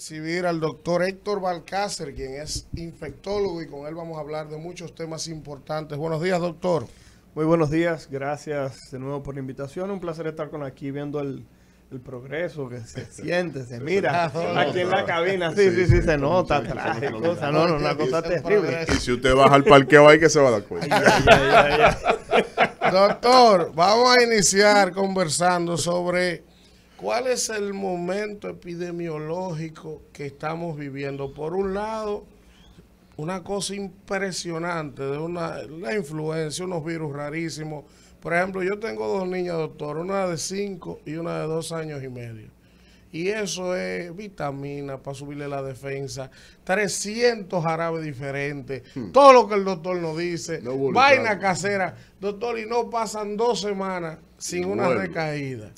recibir al doctor Héctor Balcácer, quien es infectólogo, y con él vamos a hablar de muchos temas importantes. Buenos días, doctor. Muy buenos días, gracias de nuevo por la invitación. Un placer estar con aquí viendo el progreso que se siente, se mira aquí en la cabina. Sí, se nota, traje, cosa, una cosa terrible. Y si usted baja al parqueo ahí, que se va a dar cuenta. Doctor, vamos a iniciar conversando sobre cuál es el momento epidemiológico que estamos viviendo. Por un lado, una cosa impresionante de la influencia, unos virus rarísimos. Por ejemplo, yo tengo dos niñas, doctor, una de 5 y una de 2 años y medio. Y eso es vitamina para subirle la defensa, 300 jarabes diferentes, todo lo que el doctor nos dice, vaina casera. Doctor, y no pasan 2 semanas sin una recaída.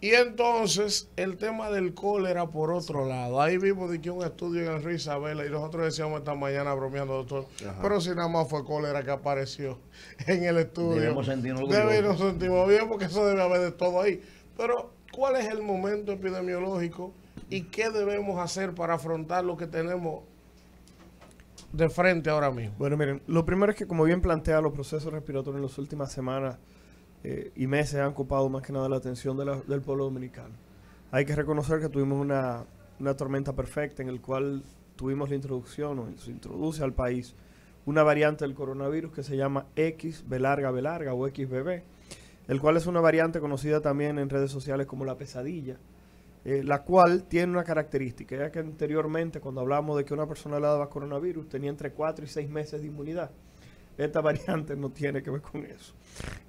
Y entonces, el tema del cólera por otro lado. Ahí vimos de que un estudio en el Río Isabela, y nosotros decíamos esta mañana bromeando, doctor, pero si nada más fue cólera que apareció en el estudio. Debemos sentirnos bien porque eso debe haber de todo ahí. Pero, ¿cuál es el momento epidemiológico y qué debemos hacer para afrontar lo que tenemos de frente ahora mismo? Bueno, miren, lo primero es que, como bien plantea, los procesos respiratorios en las últimas semanas y meses han ocupado más que nada la atención del pueblo dominicano. Hay que reconocer que tuvimos una tormenta perfecta en el cual tuvimos la introducción, o se introduce al país, una variante del coronavirus que se llama XB larga o XBB, el cual es una variante conocida también en redes sociales como la pesadilla, la cual tiene una característica, ya que anteriormente cuando hablábamos de que una persona le daba coronavirus tenía entre 4 y 6 meses de inmunidad. Esta variante no tiene que ver con eso.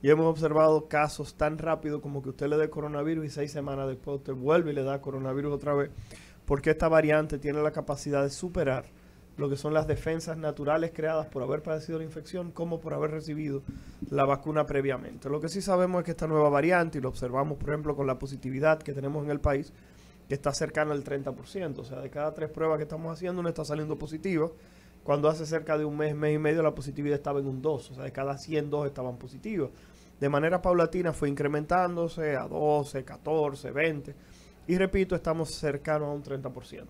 Y hemos observado casos tan rápido como que usted le dé coronavirus y 6 semanas después usted vuelve y le da coronavirus otra vez, porque esta variante tiene la capacidad de superar lo que son las defensas naturales creadas por haber padecido la infección como por haber recibido la vacuna previamente. Lo que sí sabemos es que esta nueva variante, y lo observamos por ejemplo con la positividad que tenemos en el país, que está cercana al 30%, o sea, de cada 3 pruebas que estamos haciendo, una está saliendo positiva, cuando hace cerca de un mes y medio la positividad estaba en un 2, o sea, de cada 100, 2 estaban positivos. De manera paulatina fue incrementándose a 12, 14, 20, y repito, estamos cercanos a un 30%.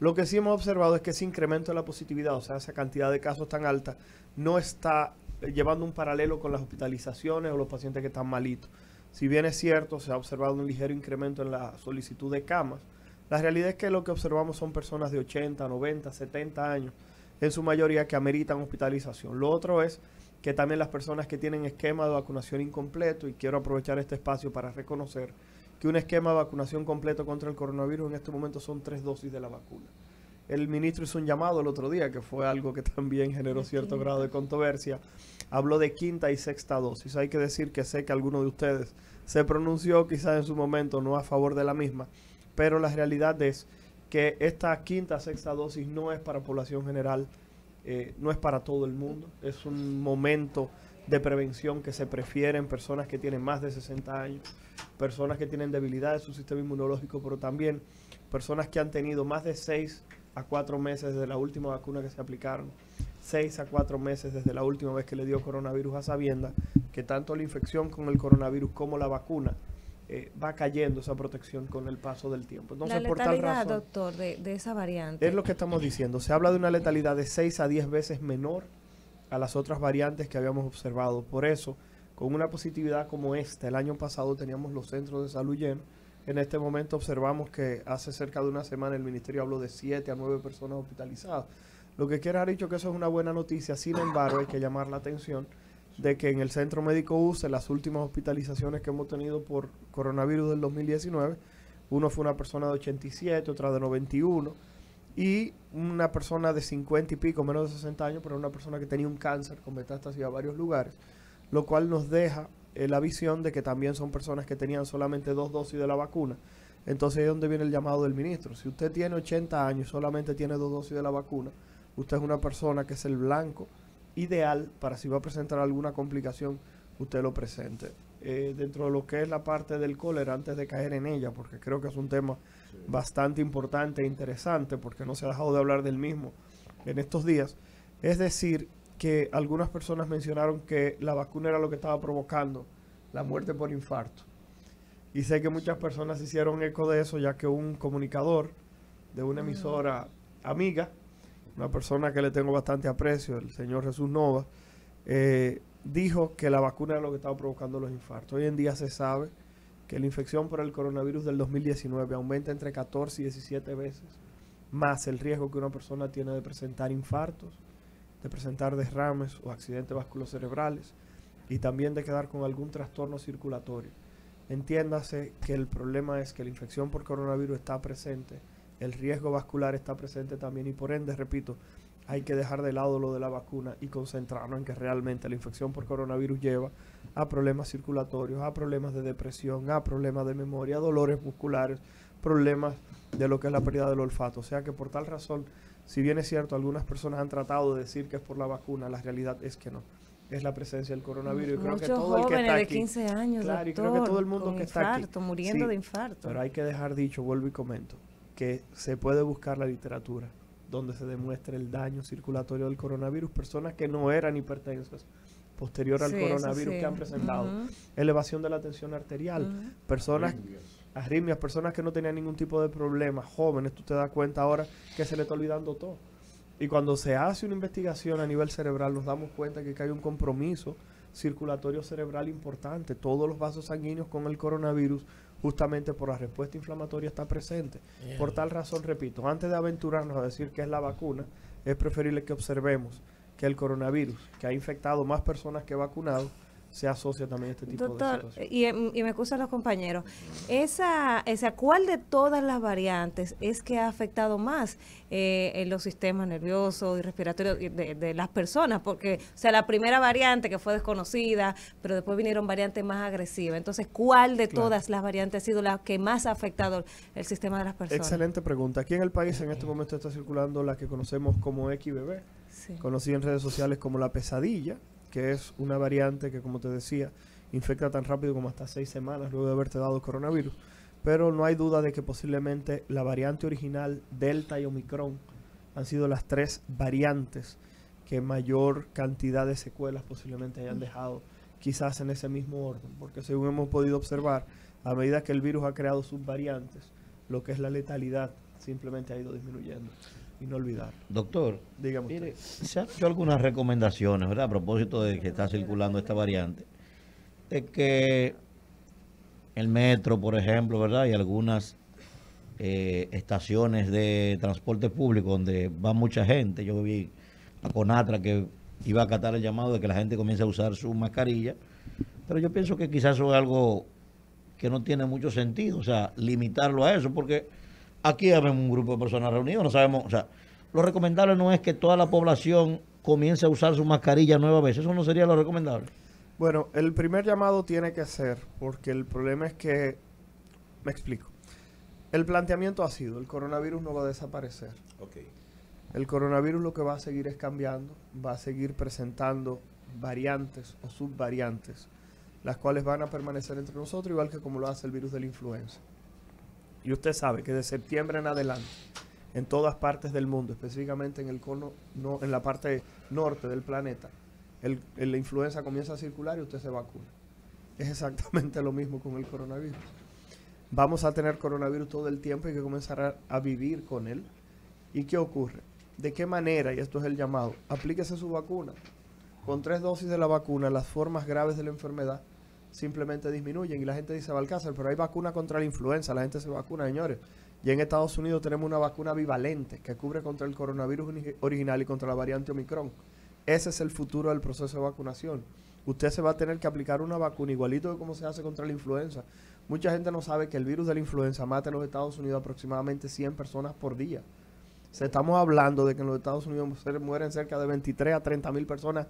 Lo que sí hemos observado es que ese incremento de la positividad, o sea, esa cantidad de casos tan alta, no está llevando un paralelo con las hospitalizaciones o los pacientes que están malitos. Si bien es cierto, se ha observado un ligero incremento en la solicitud de camas, la realidad es que lo que observamos son personas de 80, 90, 70 años, en su mayoría que ameritan hospitalización. Lo otro es que también las personas que tienen esquema de vacunación incompleto, y quiero aprovechar este espacio para reconocer que un esquema de vacunación completo contra el coronavirus en este momento son 3 dosis de la vacuna. El ministro hizo un llamado el otro día, que fue algo que también generó cierto grado de controversia. Habló de 5ª y 6ª dosis. Hay que decir que sé que alguno de ustedes se pronunció quizás en su momento no a favor de la misma, pero la realidad es que esta 5ª, 6ª dosis no es para población general, no es para todo el mundo. Es un momento de prevención que se prefiere en personas que tienen más de 60 años, personas que tienen debilidad de su sistema inmunológico, pero también personas que han tenido más de 6 a 4 meses desde la última vacuna que se aplicaron, 6 a 4 meses desde la última vez que le dio coronavirus, a sabiendas que tanto la infección con el coronavirus como la vacuna va cayendo esa protección con el paso del tiempo. Entonces, la por tal letalidad, razón, doctor, de esa variante. es lo que estamos diciendo. Se habla de una letalidad de 6 a 10 veces menor a las otras variantes que habíamos observado. Por eso, con una positividad como esta, el año pasado teníamos los centros de salud llenos. En este momento observamos que hace cerca de una semana el ministerio habló de 7 a 9 personas hospitalizadas. Lo que quiere haber dicho que eso es una buena noticia. Sin embargo, hay que llamar la atención de que en el Centro Médico UCE, las últimas hospitalizaciones que hemos tenido por coronavirus del 2019, uno fue una persona de 87, otra de 91, y una persona de 50 y pico, menos de 60 años, pero una persona que tenía un cáncer con metástasis a varios lugares, lo cual nos deja la visión de que también son personas que tenían solamente 2 dosis de la vacuna. Entonces ahí es donde viene el llamado del ministro. Si usted tiene 80 años y solamente tiene 2 dosis de la vacuna, usted es una persona que es el blanco ideal para, si va a presentar alguna complicación, usted lo presente. Dentro de lo que es la parte del cólera, antes de caer en ella, porque creo que es un tema bastante importante e interesante, porque no se ha dejado de hablar del mismo en estos días, es decir, que algunas personas mencionaron que la vacuna era lo que estaba provocando la muerte por infarto. Y sé que muchas personas hicieron eco de eso, ya que un comunicador de una emisora amiga, una persona que le tengo bastante aprecio, el señor Jesús Nova, dijo que la vacuna era lo que estaba provocando los infartos. Hoy en día se sabe que la infección por el coronavirus del 2019 aumenta entre 14 y 17 veces más el riesgo que una persona tiene de presentar infartos, de presentar derrames o accidentes vasculocerebrales y también de quedar con algún trastorno circulatorio. Entiéndase que el problema es que la infección por coronavirus está presente, el riesgo vascular está presente también y por ende, repito, hay que dejar de lado lo de la vacuna y concentrarnos en que realmente la infección por coronavirus lleva a problemas circulatorios, a problemas de depresión, a problemas de memoria, dolores musculares, problemas de lo que es la pérdida del olfato. O sea que por tal razón, si bien es cierto, algunas personas han tratado de decir que es por la vacuna, la realidad es que no. Es la presencia del coronavirus. Muchos creo que todo el que está jóvenes de aquí, 15 años, claro, doctor, y creo que todo el mundo que está aquí, muriendo sí, de infarto. pero hay que dejar dicho, vuelvo y comento, que se puede buscar la literatura donde se demuestre el daño circulatorio del coronavirus, personas que no eran hipertensas posterior al coronavirus que han presentado elevación de la tensión arterial, personas arritmias, personas que no tenían ningún tipo de problema, jóvenes, tú te das cuenta ahora que se le está olvidando todo. Y cuando se hace una investigación a nivel cerebral nos damos cuenta que hay un compromiso circulatorio cerebral importante. Todos los vasos sanguíneos con el coronavirus, justamente por la respuesta inflamatoria, está presente. Por tal razón, repito, antes de aventurarnos a decir que es la vacuna, es preferible que observemos que el coronavirus, que ha infectado más personas que vacunado, se asocia también a este tipo doctor, de situaciones. Y me excusan los compañeros, ¿cuál de todas las variantes es que ha afectado más en los sistemas nerviosos y respiratorios de las personas? Porque, o sea, la primera variante que fue desconocida, pero después vinieron variantes más agresivas. Entonces, ¿cuál de todas las variantes ha sido la que más ha afectado el sistema de las personas? Excelente pregunta. Aquí en el país en este momento está circulando la que conocemos como XBB, conocida en redes sociales como la pesadilla, que es una variante que, como te decía, infecta tan rápido como hasta 6 semanas luego de haberte dado coronavirus. Pero no hay duda de que posiblemente la variante original, Delta y Omicron, han sido las 3 variantes que mayor cantidad de secuelas posiblemente hayan dejado, quizás en ese mismo orden. Porque según hemos podido observar, a medida que el virus ha creado subvariantes, lo que es la letalidad simplemente ha ido disminuyendo. Y no olvidar. Doctor, dígame mire, se han hecho algunas recomendaciones, ¿verdad? A propósito de que está circulando esta variante, de que el metro, por ejemplo, ¿verdad? Y algunas estaciones de transporte público donde va mucha gente. Yo vi a Conatra que iba a acatar el llamado de que la gente comience a usar su mascarilla, pero yo pienso que quizás eso es algo que no tiene mucho sentido, o sea, limitarlo a eso, porque aquí hay un grupo de personas reunidas, no sabemos, o sea, lo recomendable no es que toda la población comience a usar su mascarilla 9 veces, eso no sería lo recomendable. Bueno, el primer llamado tiene que ser, porque el problema es que, me explico, el planteamiento ha sido, el coronavirus no va a desaparecer. El coronavirus lo que va a seguir es cambiando, va a seguir presentando variantes o subvariantes, las cuales van a permanecer entre nosotros, igual que como lo hace el virus de la influenza. Y usted sabe que de septiembre en adelante, en todas partes del mundo, específicamente en el cono, en la parte norte del planeta, la influenza comienza a circular y usted se vacuna. Es exactamente lo mismo con el coronavirus. Vamos a tener coronavirus todo el tiempo y hay que comenzar a vivir con él. ¿Y qué ocurre? ¿De qué manera? Y esto es el llamado. Aplíquese su vacuna. Con 3 dosis de la vacuna, las formas graves de la enfermedad simplemente disminuyen. Y la gente dice, Balcázar, pero hay vacuna contra la influenza, la gente se vacuna, señores. Y en Estados Unidos tenemos una vacuna bivalente que cubre contra el coronavirus original y contra la variante Omicron. Ese es el futuro del proceso de vacunación. Usted se va a tener que aplicar una vacuna igualito que como se hace contra la influenza. Mucha gente no sabe que el virus de la influenza mata en los Estados Unidos aproximadamente 100 personas por día. Estamos hablando de que en los Estados Unidos mueren cerca de 23 a 30 mil personas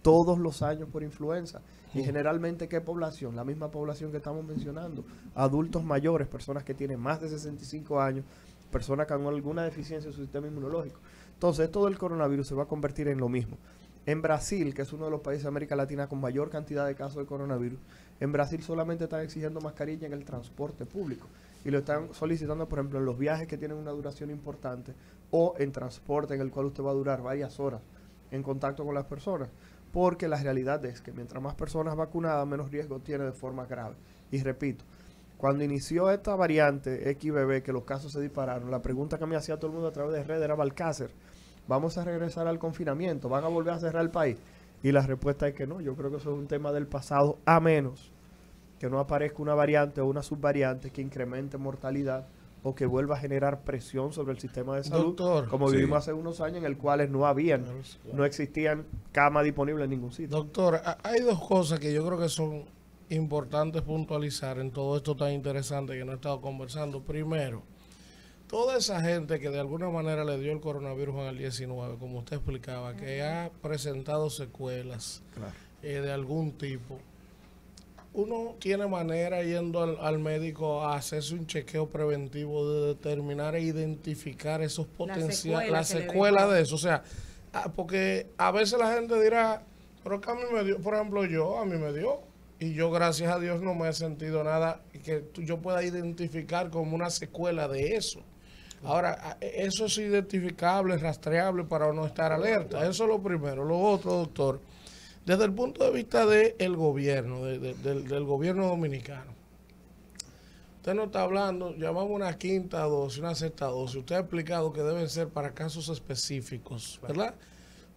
todos los años por influenza. Y generalmente, ¿qué población? La misma población que estamos mencionando. Adultos mayores, personas que tienen más de 65 años, personas con alguna deficiencia en su sistema inmunológico. Entonces, esto del coronavirus se va a convertir en lo mismo. En Brasil, que es uno de los países de América Latina con mayor cantidad de casos de coronavirus, en Brasil solamente están exigiendo mascarilla en el transporte público. Y lo están solicitando, por ejemplo, en los viajes que tienen una duración importante o en transporte en el cual usted va a durar varias horas en contacto con las personas. Porque la realidad es que mientras más personas vacunadas, menos riesgo tiene de forma grave. Y repito, Cuando inició esta variante XBB, que los casos se dispararon, la pregunta que me hacía todo el mundo a través de redes era: Balcácer, ¿vamos a regresar al confinamiento? ¿Van a volver a cerrar el país? Y la respuesta es que no. Yo creo que eso es un tema del pasado, a menos que no aparezca una variante o una subvariante que incremente mortalidad o que vuelva a generar presión sobre el sistema de salud, Doctor, como sí. vivimos hace unos años en el cuales no existían camas disponibles en ningún sitio. Doctor, hay dos cosas que yo creo que son importantes puntualizar en todo esto tan interesante que nos he estado conversando. Primero, toda esa gente que de alguna manera le dio el coronavirus en el 19, como usted explicaba, que ha presentado secuelas de algún tipo, uno tiene manera yendo al médico a hacerse un chequeo preventivo de determinar e identificar esos potenciales, la secuela de eso. O sea, porque a veces la gente dirá, pero que a mí me dio, por ejemplo, a mí me dio, y yo gracias a Dios no me he sentido nada que yo pueda identificar como una secuela de eso. Ahora, eso es identificable, rastreable para no estar alerta. Eso es lo primero. Lo otro, doctor, desde el punto de vista del gobierno, del gobierno dominicano, usted no está hablando, llamamos una quinta dosis, una sexta dosis. Usted ha explicado que deben ser para casos específicos, ¿verdad?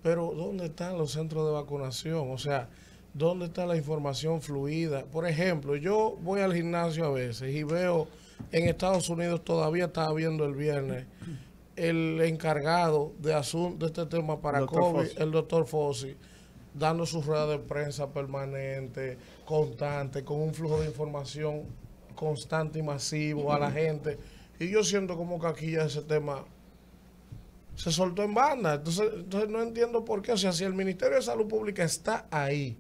Pero ¿dónde están los centros de vacunación? O sea, ¿dónde está la información fluida? Por ejemplo, yo voy al gimnasio a veces y veo en Estados Unidos, todavía estaba viendo el viernes, el encargado de este tema para COVID, el doctor Fossi, dando su rueda de prensa permanente, constante, con un flujo de información constante y masivo a la gente. Y yo siento como que aquí ya ese tema se soltó en banda. Entonces no entiendo por qué. O sea, si el Ministerio de Salud Pública está ahí,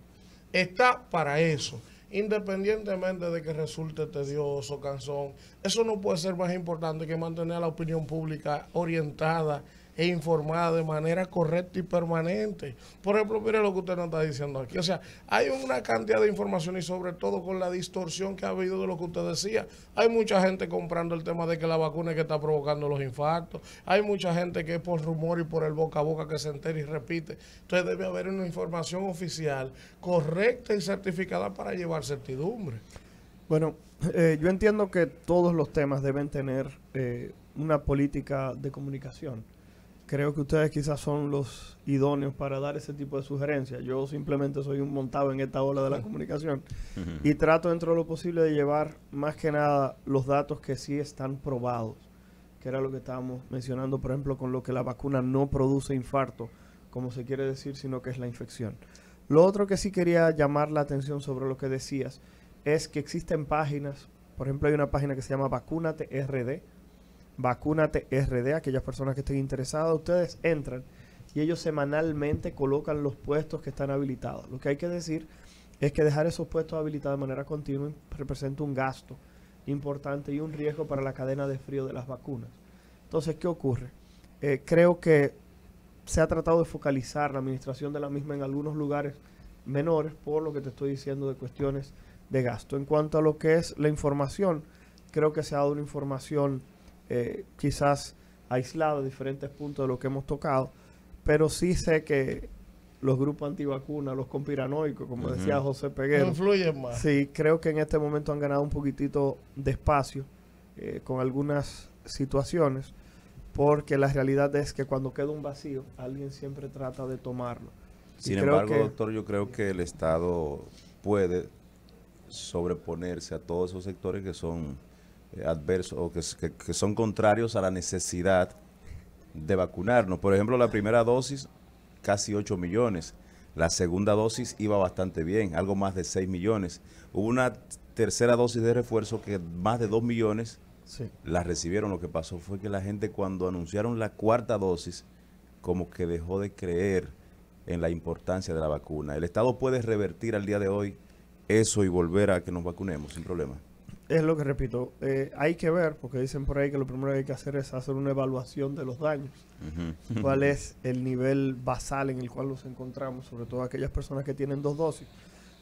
está para eso, independientemente de que resulte tedioso, cansón, eso no puede ser más importante que mantener a la opinión pública orientada e informada de manera correcta y permanente. Por ejemplo, mire lo que usted nos está diciendo aquí. O sea, hay una cantidad de información y sobre todo con la distorsión que ha habido de lo que usted decía. Hay mucha gente comprando el tema de que la vacuna es que está provocando los infartos. Hay mucha gente que es por rumor y por el boca a boca que se entera y repite. Entonces debe haber una información oficial correcta y certificada para llevar certidumbre. Bueno, yo entiendo que todos los temas deben tener una política de comunicación. Creo que ustedes quizás son los idóneos para dar ese tipo de sugerencias. Yo simplemente soy un montado en esta ola de la comunicación y trato dentro de lo posible de llevar más que nada los datos que sí están probados, que era lo que estábamos mencionando, por ejemplo, con lo que la vacuna no produce infarto, como se quiere decir, sino que es la infección. Lo otro que sí quería llamar la atención sobre lo que decías es que existen páginas, por ejemplo, hay una página que se llama Vacúnate RD, Vacúnate RD, aquellas personas que estén interesadas, ustedes entran y ellos semanalmente colocan los puestos que están habilitados. Lo que hay que decir es que dejar esos puestos habilitados de manera continua representa un gasto importante y un riesgo para la cadena de frío de las vacunas. Entonces, ¿qué ocurre? Creo que se ha tratado de focalizar la administración de la misma en algunos lugares menores por lo que te estoy diciendo de cuestiones de gasto. En cuanto a lo que es la información, creo que se ha dado una información quizás aislado de diferentes puntos de lo que hemos tocado, pero sí sé que los grupos antivacunas, los conspiranoicos, como decía José Peguero, no influyen más. Sí, creo que en este momento han ganado un poquitito de espacio con algunas situaciones, porque la realidad es que cuando queda un vacío, alguien siempre trata de tomarlo. Sin embargo, doctor, yo creo que el Estado puede sobreponerse a todos esos sectores que son adversos o que son contrarios a la necesidad de vacunarnos. Por ejemplo, la primera dosis, casi 8 millones. La segunda dosis iba bastante bien, algo más de 6 millones. Hubo una tercera dosis de refuerzo que más de 2 millones la recibieron. Lo que pasó fue que la gente, cuando anunciaron la cuarta dosis, como que dejó de creer en la importancia de la vacuna. El Estado puede revertir al día de hoy eso y volver a que nos vacunemos sin problema. Es lo que repito, hay que ver, porque dicen por ahí que lo primero que hay que hacer es hacer una evaluación de los daños. ¿Cuál es el nivel basal en el cual nos encontramos, sobre todo aquellas personas que tienen 2 dosis?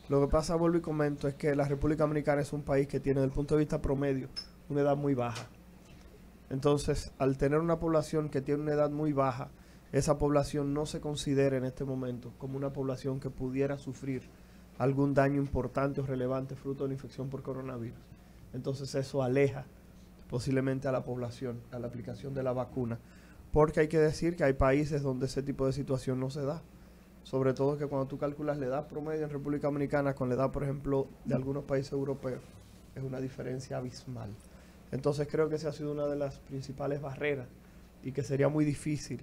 Lo que pasa, vuelvo y comento, es que la República Dominicana es un país que tiene, desde el punto de vista promedio, una edad muy baja. Entonces, al tener una población que tiene una edad muy baja, esa población no se considera en este momento como una población que pudiera sufrir algún daño importante o relevante fruto de la infección por coronavirus. Entonces eso aleja posiblemente a la población, a la aplicación de la vacuna. Porque hay que decir que hay países donde ese tipo de situación no se da. Sobre todo que cuando tú calculas la edad promedio en República Dominicana con la edad, por ejemplo, de algunos países europeos, es una diferencia abismal. Entonces creo que esa ha sido una de las principales barreras y que sería muy difícil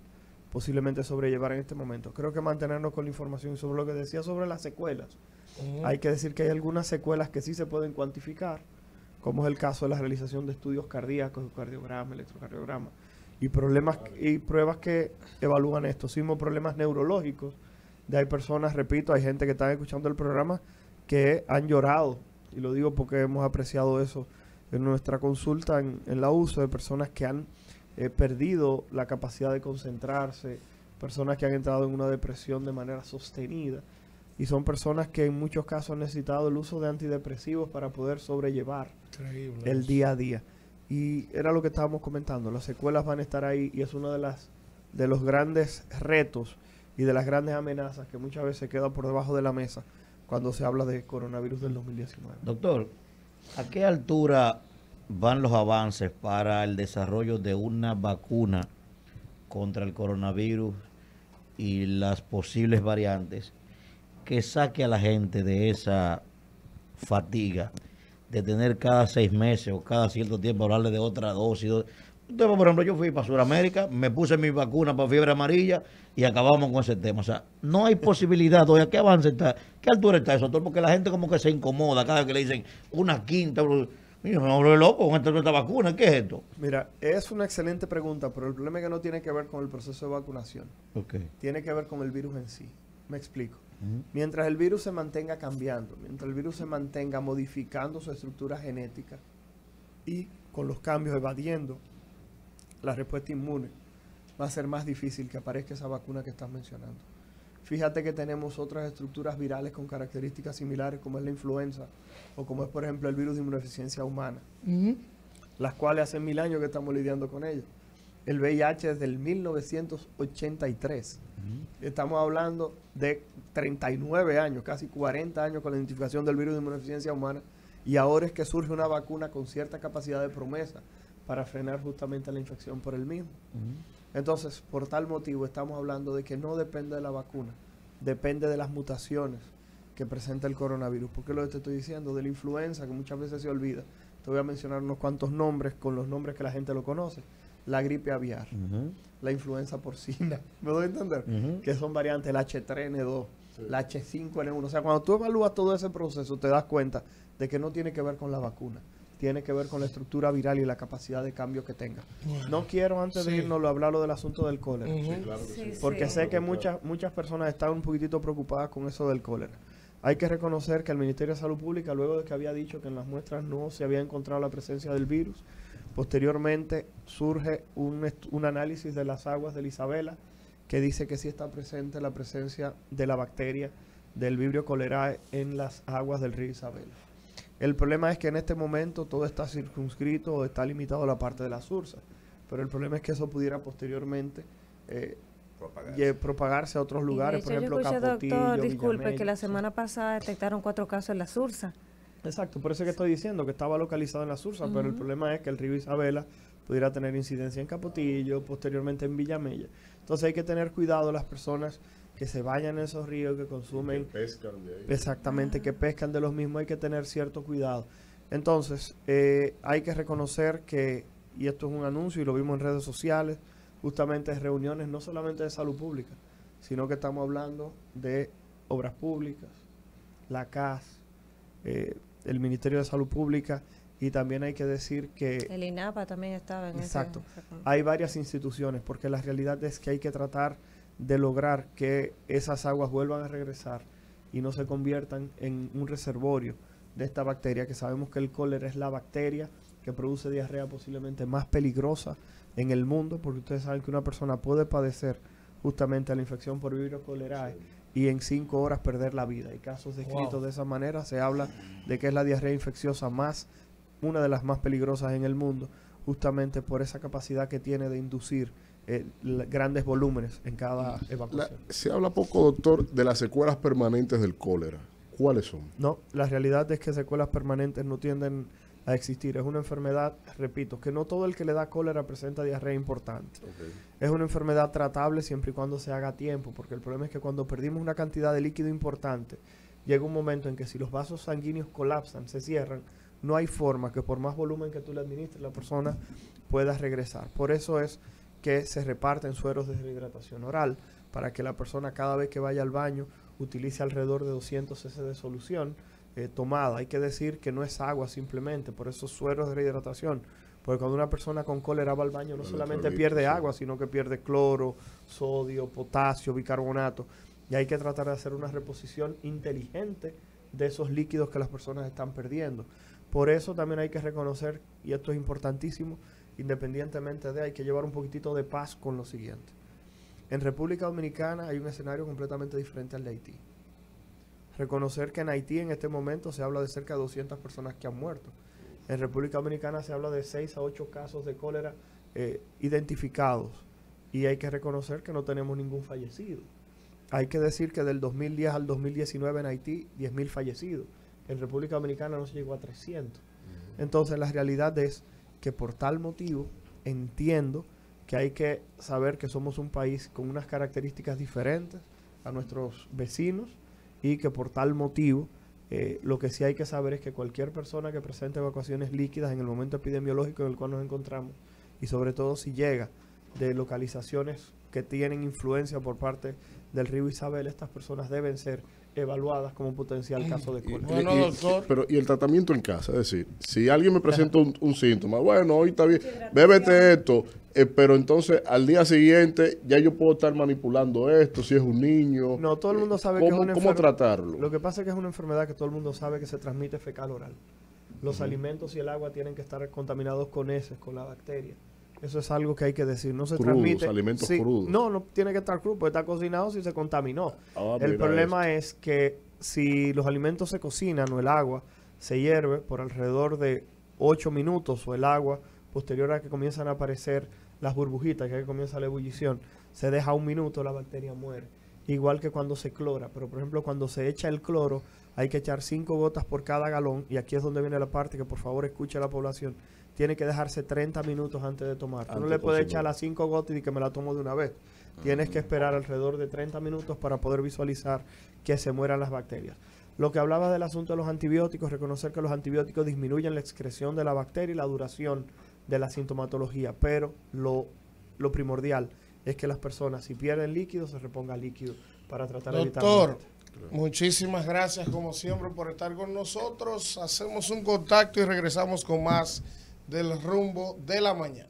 posiblemente sobrellevar en este momento. Creo que mantenernos con la información sobre lo que decía sobre las secuelas. Hay que decir que hay algunas secuelas que sí se pueden cuantificar, como es el caso de la realización de estudios cardíacos, cardiograma, electrocardiograma, y problemas y pruebas que evalúan esto. Mismos problemas neurológicos, de hay personas, repito, hay gente que está escuchando el programa que han llorado, y lo digo porque hemos apreciado eso en nuestra consulta en la USO, de personas que han perdido la capacidad de concentrarse, personas que han entrado en una depresión de manera sostenida, y son personas que en muchos casos han necesitado el uso de antidepresivos para poder sobrellevar el día a día. Y era lo que estábamos comentando, las secuelas van a estar ahí y es uno de los grandes retos y de las grandes amenazas que muchas veces queda por debajo de la mesa cuando se habla de coronavirus del 2019. Doctor, ¿a qué altura van los avances para el desarrollo de una vacuna contra el coronavirus y las posibles variantes que saque a la gente de esa fatiga de tener cada 6 meses o cada cierto tiempo hablarle de otra dosis? Entonces, por ejemplo, yo fui para Sudamérica, me puse mi vacuna para fiebre amarilla y acabamos con ese tema. O sea, no hay posibilidad. Oye, ¿qué avance está? ¿Qué altura está eso, doctor? Porque la gente como que se incomoda cada vez que le dicen una quinta. Mira, me vuelve loco con esta vacuna. ¿Qué es esto? Mira, es una excelente pregunta, pero el problema es que no tiene que ver con el proceso de vacunación. Okay. Tiene que ver con el virus en sí. Me explico. Mientras el virus se mantenga cambiando, mientras el virus se mantenga modificando su estructura genética y con los cambios evadiendo la respuesta inmune, va a ser más difícil que aparezca esa vacuna que estás mencionando. Fíjate que tenemos otras estructuras virales con características similares, como es la influenza o como es, por ejemplo, el virus de inmunodeficiencia humana, las cuales hace 1000 años que estamos lidiando con ellas. El VIH desde el 1983. Estamos hablando de 39 años, casi 40 años con la identificación del virus de inmunodeficiencia humana, y ahora es que surge una vacuna con cierta capacidad de promesa para frenar justamente la infección por el mismo. Entonces, por tal motivo, estamos hablando de que no depende de la vacuna, depende de las mutaciones que presenta el coronavirus. ¿Por qué lo que te estoy diciendo? De la influenza, que muchas veces se olvida. Te voy a mencionar unos cuantos nombres con los nombres que la gente lo conoce. La gripe aviar, la influenza porcina, ¿me doy a entender? Que son variantes, el H3N2, la H5N1. O sea, cuando tú evalúas todo ese proceso, te das cuenta de que no tiene que ver con la vacuna, tiene que ver con la estructura viral y la capacidad de cambio que tenga. Bueno, no quiero, antes de irnos, hablarlo del asunto del cólera, porque sé que muchas personas están un poquitito preocupadas con eso del cólera. Hay que reconocer que el Ministerio de Salud Pública, luego de que había dicho que en las muestras no se había encontrado la presencia del virus, posteriormente surge un análisis de las aguas de Isabela que dice que sí está presente la presencia de la bacteria del Vibrio cholerae en las aguas del río Isabela. El problema es que en este momento todo está circunscrito o está limitado a la parte de la Sursa, pero el problema es que eso pudiera posteriormente propagarse a otros lugares, por ejemplo, Capotillo, doctor, disculpe, que la semana pasada detectaron 4 casos en la Sursa. Exacto, por eso es que estoy diciendo que estaba localizado en la Sursa, pero el problema es que el río Isabela pudiera tener incidencia en Capotillo, posteriormente en Villamella. Entonces hay que tener cuidado las personas que se bañan en esos ríos, que consumen, que pescan de ahí. Exactamente, que pescan de los mismos, hay que tener cierto cuidado. Entonces, hay que reconocer que, y esto es un anuncio y lo vimos en redes sociales, justamente reuniones no solamente de salud pública, sino que estamos hablando de obras públicas, la CAS, el Ministerio de Salud Pública, y también hay que decir que... El INAPA también estaba en exacto, hay varias instituciones, porque la realidad es que hay que tratar de lograr que esas aguas vuelvan a regresar y no se conviertan en un reservorio de esta bacteria, que sabemos que el cólera es la bacteria que produce diarrea posiblemente más peligrosa en el mundo, porque ustedes saben que una persona puede padecer justamente la infección por Vibrio cholerae y en 5 horas perder la vida. Hay casos descritos de esa manera, se habla de que es la diarrea infecciosa una de las más peligrosas en el mundo, justamente por esa capacidad que tiene de inducir grandes volúmenes en cada evacuación. Se habla poco, doctor, de las secuelas permanentes del cólera. ¿Cuáles son? No, la realidad es que secuelas permanentes no tienden a existir. Es una enfermedad, repito, que no todo el que le da cólera presenta diarrea importante. Es una enfermedad tratable siempre y cuando se haga a tiempo, porque el problema es que cuando perdimos una cantidad de líquido importante, llega un momento en que si los vasos sanguíneos colapsan, se cierran, no hay forma que por más volumen que tú le administres, la persona pueda regresar. Por eso es que se reparten sueros de rehidratación oral, para que la persona cada vez que vaya al baño utilice alrededor de 200 cc de solución tomada. Hay que decir que no es agua simplemente, por esos sueros de rehidratación. Porque cuando una persona con cólera va al baño no solamente pierde agua, sino que pierde cloro, sodio, potasio, bicarbonato. Y hay que tratar de hacer una reposición inteligente de esos líquidos que las personas están perdiendo. Por eso también hay que reconocer, y esto es importantísimo, independientemente de, hay que llevar un poquitito de paz con lo siguiente. En República Dominicana hay un escenario completamente diferente al de Haití. Reconocer que en Haití en este momento se habla de cerca de 200 personas que han muerto. En República Dominicana se habla de 6 a 8 casos de cólera identificados. Y hay que reconocer que no tenemos ningún fallecido. Hay que decir que del 2010 al 2019 en Haití, 10.000 fallecidos. En República Dominicana no se llegó a 300. Entonces la realidad es que por tal motivo entiendo que hay que saber que somos un país con unas características diferentes a nuestros vecinos y que por tal motivo lo que sí hay que saber es que cualquier persona que presente evacuaciones líquidas en el momento epidemiológico en el cual nos encontramos y sobre todo si llega de localizaciones que tienen influencia por parte del río Isabel, estas personas deben ser evaluadas como un potencial caso de cólera. Bueno, doctor. Pero, ¿y el tratamiento en casa? Es decir, si alguien me presenta un síntoma, bueno, hoy está bien, bébete esto, pero entonces al día siguiente ya yo puedo estar manipulando esto, si es un niño. No, todo el mundo sabe que es una ¿Cómo tratarlo? Lo que pasa es que es una enfermedad que todo el mundo sabe que se transmite fecal oral. Los alimentos y el agua tienen que estar contaminados con heces, con la bacteria. Eso es algo que hay que decir. No se transmite. Alimentos crudos. No tiene que estar crudo, puede estar cocinado si se contaminó. El Mira problema es que si los alimentos se cocinan o el agua se hierve por alrededor de 8 minutos o el agua posterior a que comienzan a aparecer las burbujitas, que comienza la ebullición, se deja 1 minuto, la bacteria muere. Igual que cuando se clora. Pero por ejemplo, cuando se echa el cloro, hay que echar 5 gotas por cada galón. Y aquí es donde viene la parte que por favor escuche a la población. Tiene que dejarse 30 minutos antes de tomar. Tú no le puedes echar las 5 gotas y que me la tomo de una vez. Tienes que esperar alrededor de 30 minutos para poder visualizar que se mueran las bacterias. Lo que hablaba del asunto de los antibióticos, reconocer que los antibióticos disminuyen la excreción de la bacteria y la duración de la sintomatología. Pero lo primordial es que las personas, si pierden líquido, se reponga líquido para tratar de evitar. Doctor, muchísimas gracias como siempre por estar con nosotros. Hacemos un contacto y regresamos con más del rumbo de la mañana.